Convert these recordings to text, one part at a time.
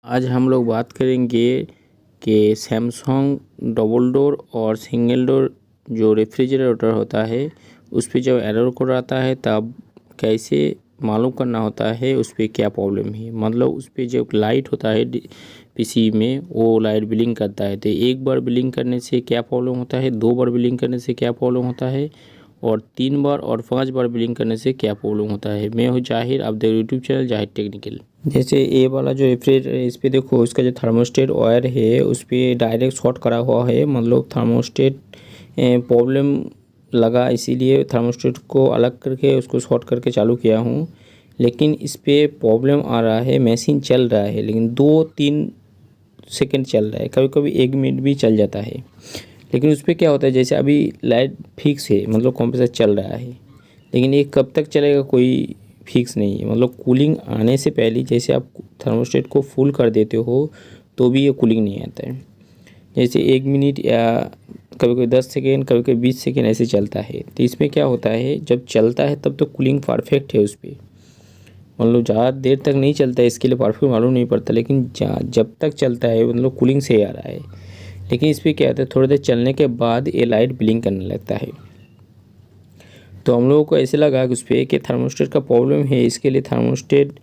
आज हम लोग बात करेंगे कि सैमसंग डबल डोर और सिंगल डोर जो रेफ्रिजरेटर होता है उस पे जब एरर कोड आता है तब कैसे मालूम करना होता है उस पर क्या प्रॉब्लम है। मतलब उस पर जब लाइट होता है पीसी में वो लाइट ब्लिंक करता है तो एक बार ब्लिंक करने से क्या प्रॉब्लम होता है, दो बार ब्लिंक करने से क्या प्रॉब्लम होता है और 3 बार और 5 बार ब्लिंक करने से क्या प्रॉब्लम होता है। मैं हूँ जाहिर, आप देख यूट्यूब चैनल जाहिर टेक्निकल। जैसे ये वाला जो रेफ्रिजरेटर है इस पर देखो, इसका जो थर्मोस्टेट वायर है उस पर डायरेक्ट शॉर्ट करा हुआ है। मतलब थर्मोस्टेट प्रॉब्लम लगा इसीलिए थर्मोस्टेट को अलग करके उसको शॉर्ट करके चालू किया हूँ, लेकिन इस पर प्रॉब्लम आ रहा है। मशीन चल रहा है लेकिन 2-3 सेकंड चल रहा है, कभी कभी 1 मिनट भी चल जाता है। लेकिन उस पर क्या होता है, जैसे अभी लाइट फिक्स है, मतलब कंप्रेसर चल रहा है, लेकिन ये कब तक चलेगा कोई फिक्स नहीं है। मतलब कूलिंग आने से पहले जैसे आप थर्मोस्टेट को फुल कर देते हो तो भी ये कूलिंग नहीं आता है। जैसे 1 मिनट या कभी कभी 10 सेकेंड, कभी कभी 20 सेकेंड ऐसे चलता है। तो इसमें क्या होता है, जब चलता है तब तो कूलिंग परफेक्ट है उस पर, मतलब ज़्यादा देर तक नहीं चलता है इसके लिए परफेक्ट मालूम नहीं पड़ता, लेकिन जब तक चलता है मतलब कूलिंग से आ रहा है। लेकिन इस पर क्या होता है, थोड़ी देर चलने के बाद ये लाइट ब्लिंक करने लगता है। तो हम लोगों को ऐसे लगा कि उस पर कि थर्मोस्टेट का प्रॉब्लम है, इसके लिए थर्मोस्टेट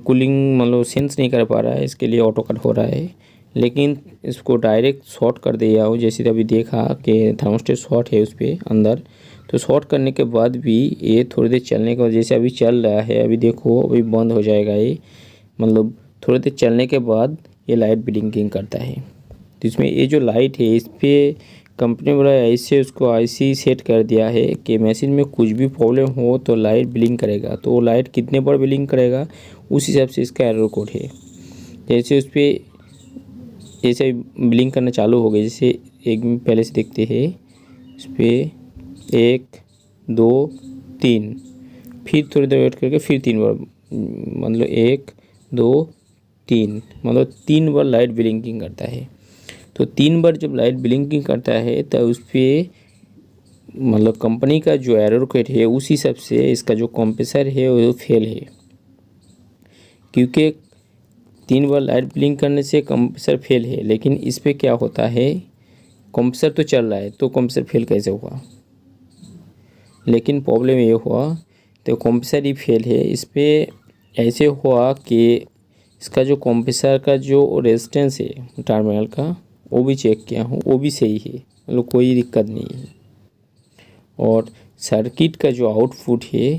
कूलिंग मतलब सेंस नहीं कर पा रहा है, इसके लिए ऑटो कट हो रहा है। लेकिन इसको डायरेक्ट शॉर्ट कर दिया हो, जैसे अभी देखा कि थर्मोस्टेट शॉर्ट है उस पर अंदर, तो शॉर्ट करने के बाद भी ये थोड़ी देर चलने के बाद, जैसे अभी चल रहा है, अभी देखो अभी बंद हो जाएगा ये, मतलब थोड़ी देर चलने के बाद ये लाइट ब्लिंकिंग करता है। तो इसमें ये जो लाइट है इस पर कंपनी वाला ऐसे उसको ऐसे सेट कर दिया है कि मशीन में कुछ भी प्रॉब्लम हो तो लाइट ब्लिंक करेगा। तो वो लाइट कितने बार ब्लिंक करेगा उस हिसाब से इसका एरर कोड है। जैसे उस पर जैसे ब्लिंक करना चालू हो गया, जैसे एक मिनट पहले से देखते हैं, इस पर 1 2 3, फिर थोड़ी देर वेट करके फिर 3 बार, मतलब 1 2 3, मतलब 3 बार लाइट ब्लिंकिंग करता है। तो 3 बार जब लाइट ब्लिंकिंग करता है तो उस पर मतलब कंपनी का जो एरर कोड है उस हिसाब से इसका जो कंप्रेसर है वो फेल है, क्योंकि 3 बार लाइट ब्लिंक करने से कंप्रेसर फेल है। लेकिन इस पर क्या होता है, कंप्रेसर तो चल रहा है तो कंप्रेसर फेल कैसे हुआ, लेकिन प्रॉब्लम ये हुआ तो कंप्रेसर ही फेल है। इस पर ऐसे हुआ कि इसका जो कंप्रेसर का जो रेजिस्टेंस है टर्मिनल का वो भी चेक किया हूँ, वो भी सही है, मतलब कोई दिक्कत नहीं है। और सर्किट का जो आउटपुट है,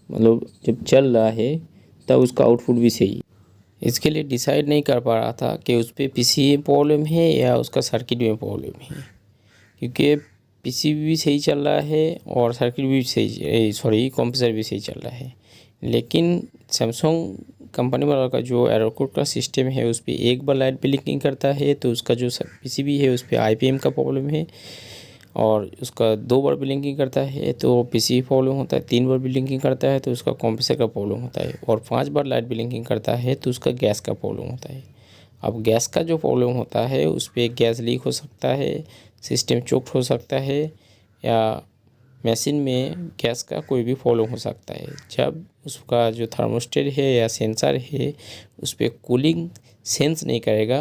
मतलब जब चल रहा है तब उसका आउटपुट भी सही है। इसके लिए डिसाइड नहीं कर पा रहा था कि उस पर पीसी प्रॉब्लम है या उसका सर्किट में प्रॉब्लम है, क्योंकि पीसी भी सही चल रहा है और सर्किट भी सही, सॉरी कंप्रेसर भी सही चल रहा है। लेकिन सैमसंग कंपनी वाला का जो एरर कोड का सिस्टम है उस पर एक बार लाइट ब्लिंकिंग करता है तो उसका जो पीसीबी है उस पर आईपीएम का प्रॉब्लम है, और उसका 2 बार ब्लिंकिंग करता है तो पीसी प्रॉब्लम होता है, 3 बार ब्लिंकिंग करता है तो उसका कंप्रेसर का प्रॉब्लम होता है, और 5 बार लाइट ब्लिंकिंग करता है तो उसका गैस का प्रॉब्लम होता है। अब गैस का जो प्रॉब्लम होता है उस पर गैस लीक हो सकता है, सिस्टम चोक्ड हो सकता है, या मशीन में गैस का कोई भी प्रॉब्लम हो सकता है। जब उसका जो थर्मोस्टेट है या सेंसर है उस पर कूलिंग सेंस नहीं करेगा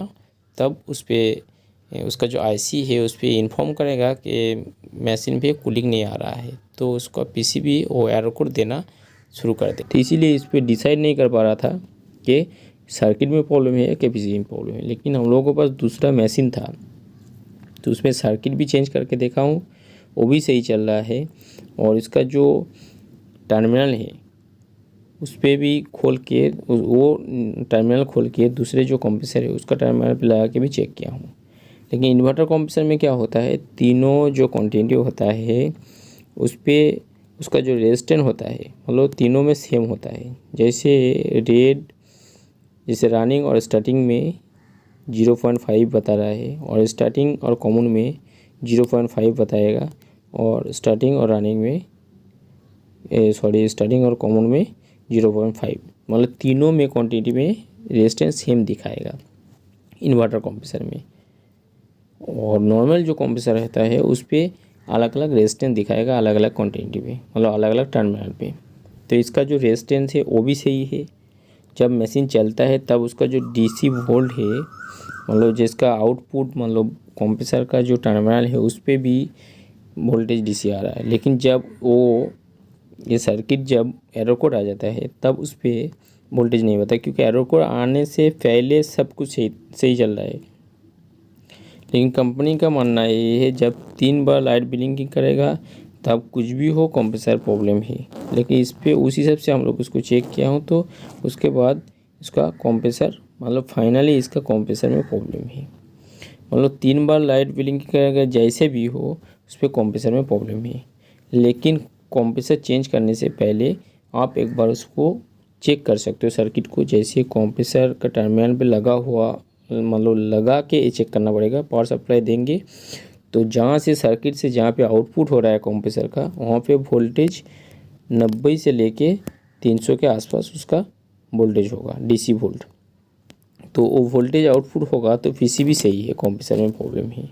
तब उस पर उसका जो आईसी है उस पर इन्फॉर्म करेगा कि मशीन पे कूलिंग नहीं आ रहा है, तो उसका पीसीबी वो एरर कोड देना शुरू कर दे। तो इसीलिए इस पर डिसाइड नहीं कर पा रहा था कि सर्किट में प्रॉब्लम है कि पीसीबी में प्रॉब्लम है। लेकिन हम लोगों के पास दूसरा मशीन था तो उसमें सर्किट भी चेंज करके देखा हूँ, वो भी सही चल रहा है। और इसका जो टर्मिनल है उस पर भी खोल के, वो टर्मिनल खोल के दूसरे जो कंप्रेसर है उसका टर्मिनल पे लगा के भी चेक किया हूँ। लेकिन इन्वर्टर कंप्रेसर में क्या होता है, तीनों जो क्वांटिटी होता है उस पर उसका जो रेजिस्टेंस होता है मतलब तीनों में सेम होता है। जैसे रेड, जैसे रनिंग और स्टार्टिंग में 0.5 बता रहा है, और स्टार्टिंग और कॉमन में 0.5 बताएगा, और स्टार्टिंग और रनिंग में स्टार्टिंग और कॉमन में 0.5, मतलब तीनों में क्वांटिटी में रेजिस्टेंस सेम दिखाएगा इन्वर्टर कंप्रेसर में। और नॉर्मल जो कंप्रेसर रहता है उस पर अलग अलग रेजिस्टेंस दिखाएगा, अलग अलग क्वांटिटी पे, मतलब अलग अलग टर्मिनल पे। तो इसका जो रेजिस्टेंस है वो भी सही है, जब मशीन चलता है तब उसका जो डीसी वोल्ट है, मतलब जिसका आउटपुट मतलब कंप्रेसर का जो टर्मिनल है उस पर भी वोल्टेज डीसी आ रहा है। लेकिन जब वो ये सर्किट जब एरर कोड आ जाता है तब उस पर वोल्टेज नहीं होता, क्योंकि एरर कोड आने से पहले सब कुछ सही चल रहा है। लेकिन कंपनी का मानना ये है जब 3 बार लाइट ब्लिंकिंग करेगा तब कुछ भी हो कंप्रेसर प्रॉब्लम है। लेकिन इस पर उस हिसाब से हम लोग उसको चेक किया हूँ तो उसके बाद इसका कंप्रेसर मतलब फाइनली इसका कंप्रेसर में प्रॉब्लम है। मतलब 3 बार लाइट ब्लिंकिंग करेगा जैसे भी हो उस पर कंप्रेसर में प्रॉब्लम है। लेकिन कंप्रेसर चेंज करने से पहले आप एक बार उसको चेक कर सकते हो सर्किट को। जैसे कंप्रेसर का टर्मिनल पे लगा हुआ मतलब लगा के चेक करना पड़ेगा। पावर सप्लाई देंगे तो जहाँ से सर्किट से जहाँ पे आउटपुट हो रहा है कंप्रेसर का वहाँ पे वोल्टेज 90 से लेके 300 के आसपास उसका वोल्टेज होगा डीसी वोल्ट। तो वो वोल्टेज आउटपुट होगा तो पीसीबी सही है, कंप्रेसर में प्रॉब्लम है।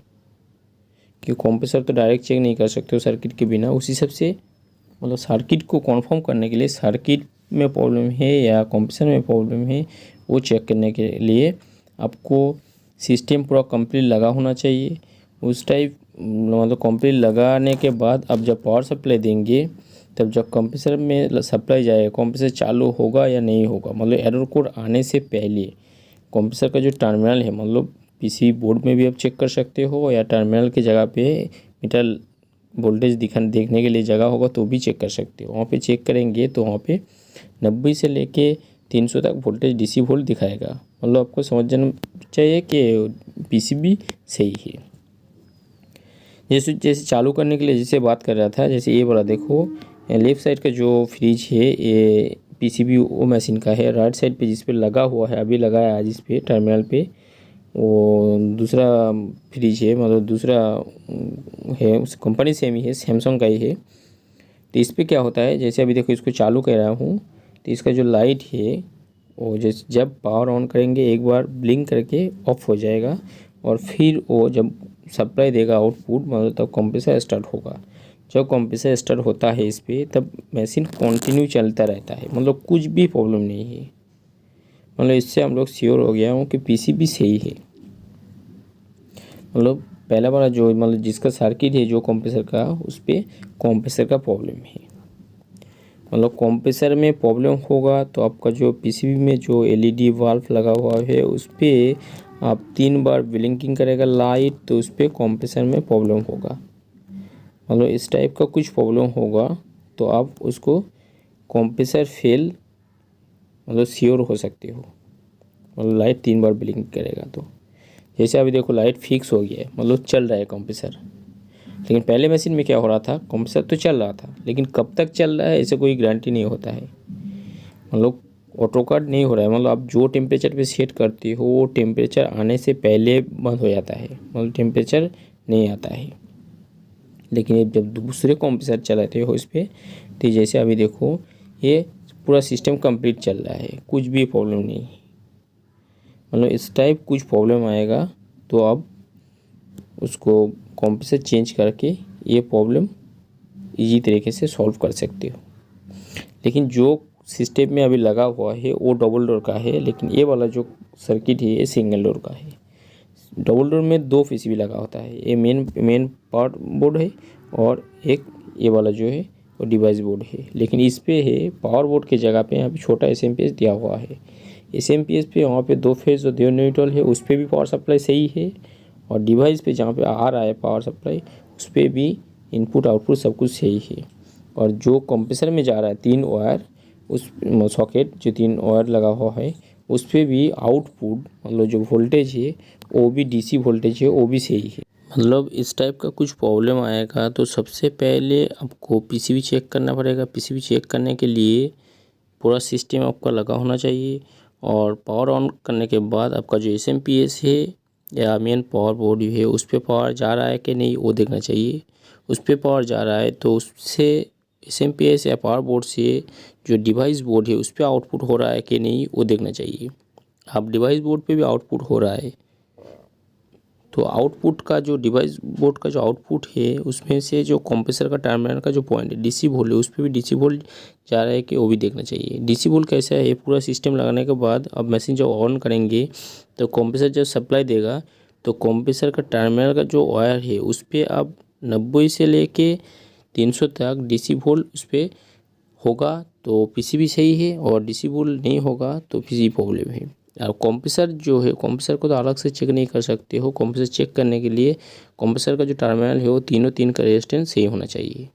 क्योंकि कंप्रेसर तो डायरेक्ट चेक नहीं कर सकते हो सर्किट के बिना। उसी सबसे मतलब सर्किट को कन्फर्म करने के लिए सर्किट में प्रॉब्लम है या कंप्रेसर में प्रॉब्लम है वो चेक करने के लिए आपको सिस्टम पूरा कंप्लीट लगा होना चाहिए। उस टाइप मतलब कंप्लीट लगाने के बाद अब जब पावर सप्लाई देंगे तब जब कंप्रेसर में सप्लाई जाएगा कंप्रेसर चालू होगा या नहीं होगा, मतलब एरर कोड आने से पहले कंप्रेसर का जो टर्मिनल है मतलब पीसीबी बोर्ड में भी आप चेक कर सकते हो या टर्मिनल की जगह पे मीटर वोल्टेज देखने के लिए जगह होगा तो भी चेक कर सकते हो। वहाँ पे चेक करेंगे तो वहाँ पे 90 से लेके 300 तक वोल्टेज डीसी वोल्ट दिखाएगा। मतलब आपको समझ जाना चाहिए कि पीसीबी सही है। जैसे चालू करने के लिए जैसे बात कर रहा था, जैसे ये वाला देखो लेफ़्ट साइड का जो फ्रिज है ये पीसीबी वो मशीन का है। राइट साइड पे जिस पे लगा हुआ है अभी लगाया है जिस पे टर्मिनल पे वो दूसरा फ्रिज है, मतलब दूसरा है उस कंपनी सेम ही है, सैमसंग का ही है। तो इस पर क्या होता है जैसे अभी देखो इसको चालू कर रहा हूँ तो इसका जो लाइट है वो जब पावर ऑन करेंगे एक बार ब्लिंक करके ऑफ हो जाएगा और फिर वो जब सप्लाई देगा आउटपुट मतलब तब कंप्रेसर स्टार्ट होगा। जब कंप्रेसर स्टार्ट होता है इस पर तब मशीन कंटिन्यू चलता रहता है, मतलब कुछ भी प्रॉब्लम नहीं है। मतलब इससे हम लोग श्योर हो गया हूँ कि पीसीबी सही है। मतलब पहला वाला जो मतलब जिसका सर्किट है जो कंप्रेसर का उस पर कंप्रेसर का प्रॉब्लम है। मतलब कंप्रेसर में प्रॉब्लम होगा तो आपका जो पीसीबी में जो एलईडी वाल्व लगा हुआ है उस पर आप 3 बार ब्लिंकिंग करेगा लाइट तो उस पर कंप्रेसर में प्रॉब्लम होगा। मतलब इस टाइप का कुछ प्रॉब्लम होगा तो आप उसको कंप्रेसर फेल मतलब श्योर हो सकते हो। मतलब लाइट 3 बार ब्लिंक करेगा तो जैसे अभी देखो लाइट फिक्स हो गया है मतलब चल रहा है कंप्रेसर। लेकिन पहले मशीन में क्या हो रहा था कंप्रेसर तो चल रहा था लेकिन कब तक चल रहा है ऐसे कोई गारंटी नहीं होता है। मतलब ऑटो कट नहीं हो रहा है, मतलब आप जो टेम्परेचर पे सेट करते हो वो टेम्परेचर आने से पहले बंद हो जाता है, मतलब टेम्परेचर नहीं आता है। लेकिन जब दूसरे कंप्रेसर चलाते हो इस पर तो जैसे अभी देखो ये पूरा सिस्टम कंप्लीट चल रहा है, कुछ भी प्रॉब्लम नहीं। मतलब इस टाइप कुछ प्रॉब्लम आएगा तो आप उसको कंप्रेसर चेंज करके ये प्रॉब्लम इजी तरीके से सॉल्व कर सकते हो। लेकिन जो सिस्टम में अभी लगा हुआ है वो डबल डोर का है, लेकिन ये वाला जो सर्किट है ये सिंगल डोर का है। डबल डोर में 2 पीसीबी लगा होता है, ये मेन पावर बोर्ड है और एक ये वाला जो है वो डिवाइस बोर्ड है। लेकिन इस पे है पावर बोर्ड की जगह पे यहाँ पे छोटा एसएमपीएस दिया हुआ है। एसएमपीएस पे वहाँ पे 2 फेज जो 2 न्यूट्रल है उस पर भी पावर सप्लाई सही है और डिवाइस पे जहाँ पे आ रहा है पावर सप्लाई उस पर भी इनपुट आउटपुट सब कुछ सही है। और जो कंप्रेसर में जा रहा है 3 वायर उस सॉकेट जो 3 वायर लगा हुआ है उस पर भी आउटपुट मतलब जो वोल्टेज है वो भी डीसी वोल्टेज है वो भी सही है। मतलब इस टाइप का कुछ प्रॉब्लम आएगा तो सबसे पहले आपको पीसीबी चेक करना पड़ेगा। पीसीबी चेक करने के लिए पूरा सिस्टम आपका लगा होना चाहिए और पावर ऑन करने के बाद आपका जो एसएमपीएस है या मेन पावर बोर्ड है उस पर पावर जा रहा है कि नहीं वो देखना चाहिए। उस पर पावर जा रहा है तो उससे एसएमपीएस या पावर बोर्ड से जो डिवाइस बोर्ड है उस पर आउटपुट हो रहा है कि नहीं वो देखना चाहिए। आप डिवाइस बोर्ड पे भी आउटपुट हो रहा है तो आउटपुट का जो डिवाइस बोर्ड का जो आउटपुट है उसमें से जो कंप्रेसर का टर्मिनल का जो पॉइंट है डीसी वोल्ट है, उस पर भी डीसी वोल्ट जा रहा है कि वो भी देखना चाहिए। डीसी वोल्ट कैसा है, पूरा सिस्टम लगाने के बाद अब मशीन जब ऑन करेंगे तो कंप्रेसर जब सप्लाई देगा तो कंप्रेसर का टर्मिनल का जो वायर है उस पर अब 90 से लेके 300 तक डीसी वोल्ट उस पर होगा तो पीसीबी सही है, और डीसी वोल्ट नहीं होगा तो पीसीबी प्रॉब्लम है। और कंप्रेसर जो है, कंप्रेसर को तो अलग से चेक नहीं कर सकते हो। कंप्रेसर चेक करने के लिए कंप्रेसर का जो टर्मिनल है वो तीन का रेजिस्टेंस सही होना चाहिए।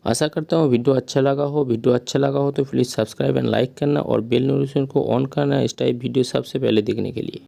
आशा करता हूँ वीडियो अच्छा लगा हो। वीडियो अच्छा लगा हो तो प्लीज़ सब्सक्राइब एंड लाइक करना और बेल नोटिफिकेशन को ऑन करना इस टाइप वीडियो सबसे पहले देखने के लिए।